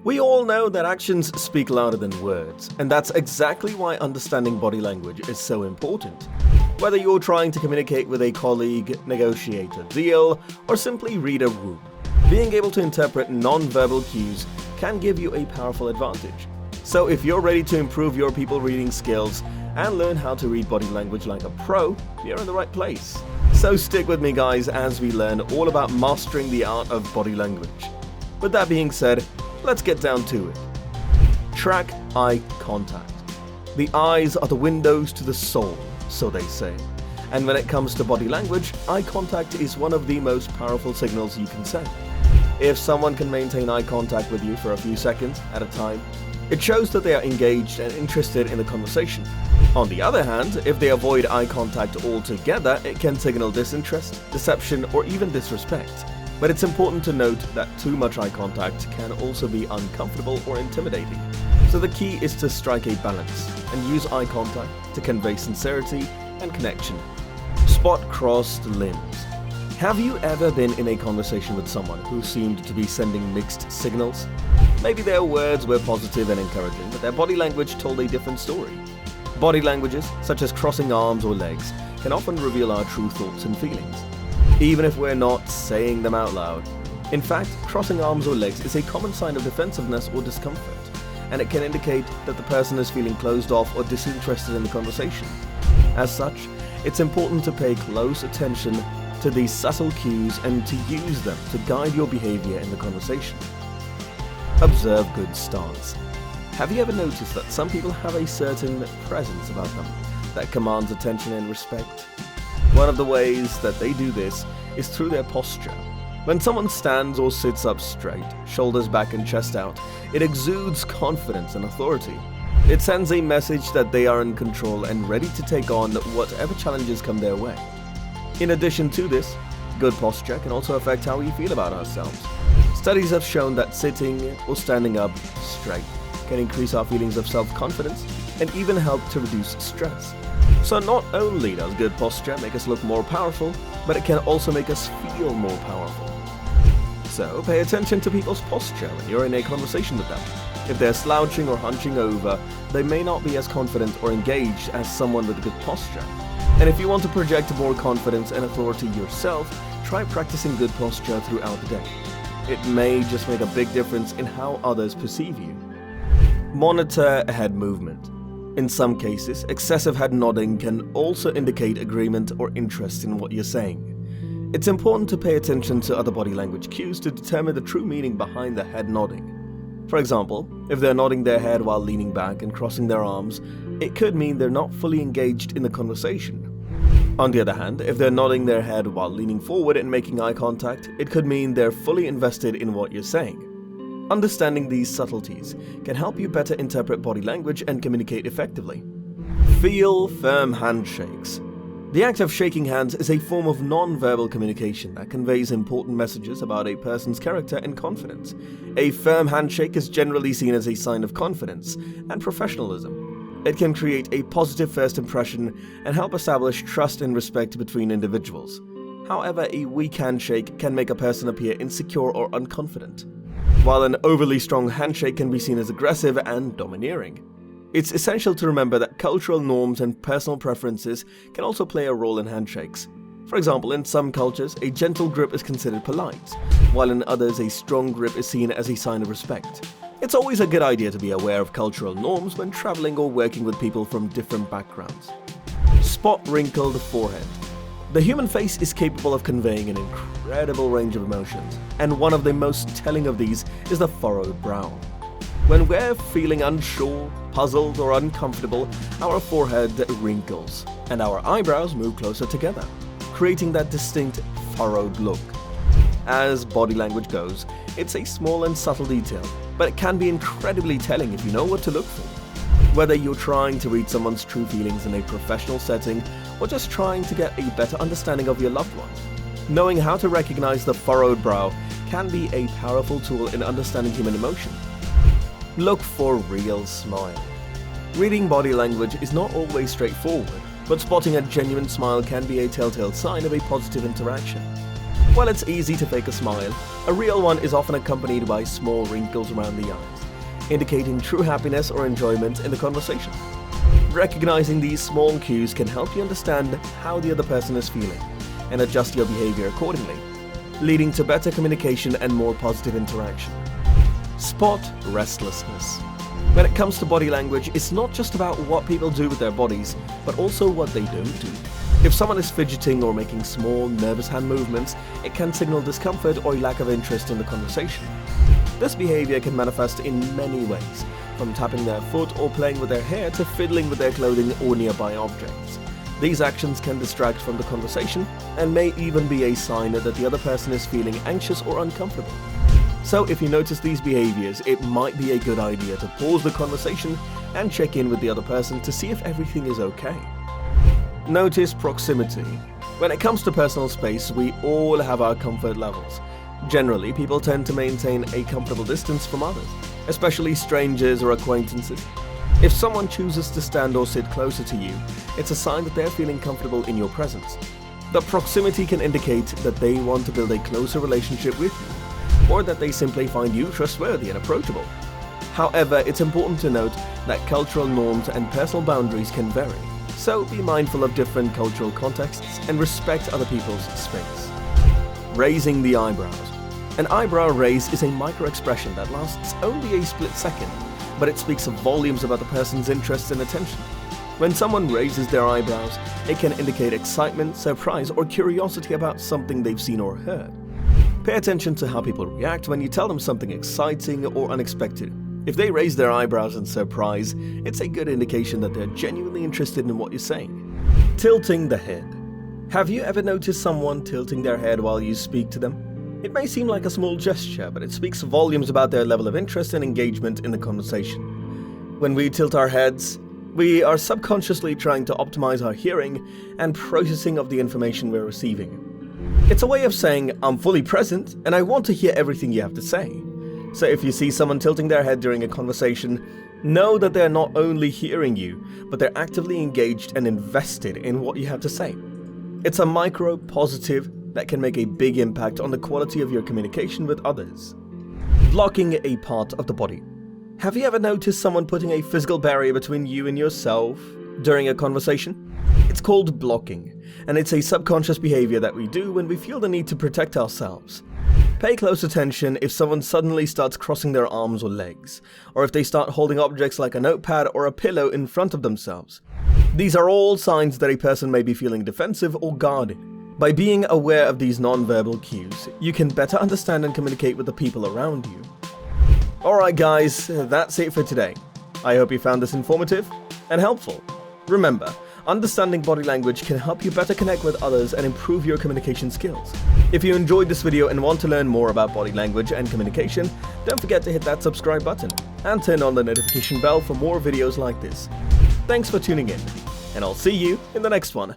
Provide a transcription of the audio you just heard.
We all know that actions speak louder than words, and that's exactly why understanding body language is so important. Whether you're trying to communicate with a colleague, negotiate a deal, or simply read a room, being able to interpret non-verbal cues can give you a powerful advantage. So if you're ready to improve your people reading skills and learn how to read body language like a pro, you're in the right place. So stick with me guys as we learn all about mastering the art of body language. With that being said, let's get down to it. Track eye contact. The eyes are the windows to the soul, so they say. And when it comes to body language, eye contact is one of the most powerful signals you can send. If someone can maintain eye contact with you for a few seconds at a time, it shows that they are engaged and interested in the conversation. On the other hand, if they avoid eye contact altogether, it can signal disinterest, deception, or even disrespect. But it's important to note that too much eye contact can also be uncomfortable or intimidating. So the key is to strike a balance and use eye contact to convey sincerity and connection. Spot crossed limbs. Have you ever been in a conversation with someone who seemed to be sending mixed signals? Maybe their words were positive and encouraging, but their body language told a different story. Body languages, such as crossing arms or legs, can often reveal our true thoughts and feelings, even if we're not saying them out loud. In fact, crossing arms or legs is a common sign of defensiveness or discomfort, and it can indicate that the person is feeling closed off or disinterested in the conversation. As such, it's important to pay close attention to these subtle cues and to use them to guide your behavior in the conversation. Observe good stance. Have you ever noticed that some people have a certain presence about them that commands attention and respect? One of the ways that they do this is through their posture. When someone stands or sits up straight, shoulders back and chest out, it exudes confidence and authority. It sends a message that they are in control and ready to take on whatever challenges come their way. In addition to this, good posture can also affect how we feel about ourselves. Studies have shown that sitting or standing up straight can increase our feelings of self-confidence and even help to reduce stress. So not only does good posture make us look more powerful, but it can also make us feel more powerful. So pay attention to people's posture when you're in a conversation with them. If they're slouching or hunching over, they may not be as confident or engaged as someone with good posture. And if you want to project more confidence and authority yourself, try practicing good posture throughout the day. It may just make a big difference in how others perceive you. Monitor head movement. In some cases, excessive head nodding can also indicate agreement or interest in what you're saying. It's important to pay attention to other body language cues to determine the true meaning behind the head nodding. For example, if they're nodding their head while leaning back and crossing their arms, it could mean they're not fully engaged in the conversation. On the other hand, if they're nodding their head while leaning forward and making eye contact, it could mean they're fully invested in what you're saying. Understanding these subtleties can help you better interpret body language and communicate effectively. Feel firm handshakes. The act of shaking hands is a form of non-verbal communication that conveys important messages about a person's character and confidence. A firm handshake is generally seen as a sign of confidence and professionalism. It can create a positive first impression and help establish trust and respect between individuals. However, a weak handshake can make a person appear insecure or unconfident, while an overly strong handshake can be seen as aggressive and domineering. It's essential to remember that cultural norms and personal preferences can also play a role in handshakes. For example, in some cultures, a gentle grip is considered polite, while in others, a strong grip is seen as a sign of respect. It's always a good idea to be aware of cultural norms when traveling or working with people from different backgrounds. Spot wrinkled forehead. The human face is capable of conveying an incredible range of emotions, and one of the most telling of these is the furrowed brow. When we're feeling unsure, puzzled, or uncomfortable, our forehead wrinkles, and our eyebrows move closer together, creating that distinct furrowed look. As body language goes, it's a small and subtle detail, but it can be incredibly telling if you know what to look for. Whether you're trying to read someone's true feelings in a professional setting or just trying to get a better understanding of your loved one, knowing how to recognize the furrowed brow can be a powerful tool in understanding human emotion. Look for real smile. Reading body language is not always straightforward, but spotting a genuine smile can be a telltale sign of a positive interaction. While it's easy to fake a smile, a real one is often accompanied by small wrinkles around the eyes, indicating true happiness or enjoyment in the conversation. Recognizing these small cues can help you understand how the other person is feeling and adjust your behavior accordingly, leading to better communication and more positive interaction. Spot restlessness. When it comes to body language, it's not just about what people do with their bodies, but also what they don't do. If someone is fidgeting or making small, nervous hand movements, it can signal discomfort or lack of interest in the conversation. This behavior can manifest in many ways, from tapping their foot or playing with their hair to fiddling with their clothing or nearby objects. These actions can distract from the conversation and may even be a sign that the other person is feeling anxious or uncomfortable. So if you notice these behaviors, it might be a good idea to pause the conversation and check in with the other person to see if everything is okay. Notice proximity. When it comes to personal space, we all have our comfort levels. Generally, people tend to maintain a comfortable distance from others, especially strangers or acquaintances. If someone chooses to stand or sit closer to you, it's a sign that they're feeling comfortable in your presence. The proximity can indicate that they want to build a closer relationship with you, or that they simply find you trustworthy and approachable. However, it's important to note that cultural norms and personal boundaries can vary, so be mindful of different cultural contexts and respect other people's space. Raising the eyebrows. An eyebrow raise is a micro-expression that lasts only a split second, but it speaks volumes about the person's interest and attention. When someone raises their eyebrows, it can indicate excitement, surprise, or curiosity about something they've seen or heard. Pay attention to how people react when you tell them something exciting or unexpected. If they raise their eyebrows in surprise, it's a good indication that they're genuinely interested in what you're saying. Tilting the head. Have you ever noticed someone tilting their head while you speak to them? It may seem like a small gesture, but it speaks volumes about their level of interest and engagement in the conversation. When we tilt our heads, we are subconsciously trying to optimize our hearing and processing of the information we're receiving. It's a way of saying, I'm fully present and I want to hear everything you have to say. So if you see someone tilting their head during a conversation, know that they're not only hearing you, but they're actively engaged and invested in what you have to say. It's a micro positive that can make a big impact on the quality of your communication with others. Blocking a part of the body. Have you ever noticed someone putting a physical barrier between you and yourself during a conversation? It's called blocking, and it's a subconscious behavior that we do when we feel the need to protect ourselves. Pay close attention if someone suddenly starts crossing their arms or legs, or if they start holding objects like a notepad or a pillow in front of themselves. These are all signs that a person may be feeling defensive or guarded. By being aware of these non-verbal cues, you can better understand and communicate with the people around you. Alright guys, that's it for today. I hope you found this informative and helpful. Remember, understanding body language can help you better connect with others and improve your communication skills. If you enjoyed this video and want to learn more about body language and communication, don't forget to hit that subscribe button and turn on the notification bell for more videos like this. Thanks for tuning in, and I'll see you in the next one.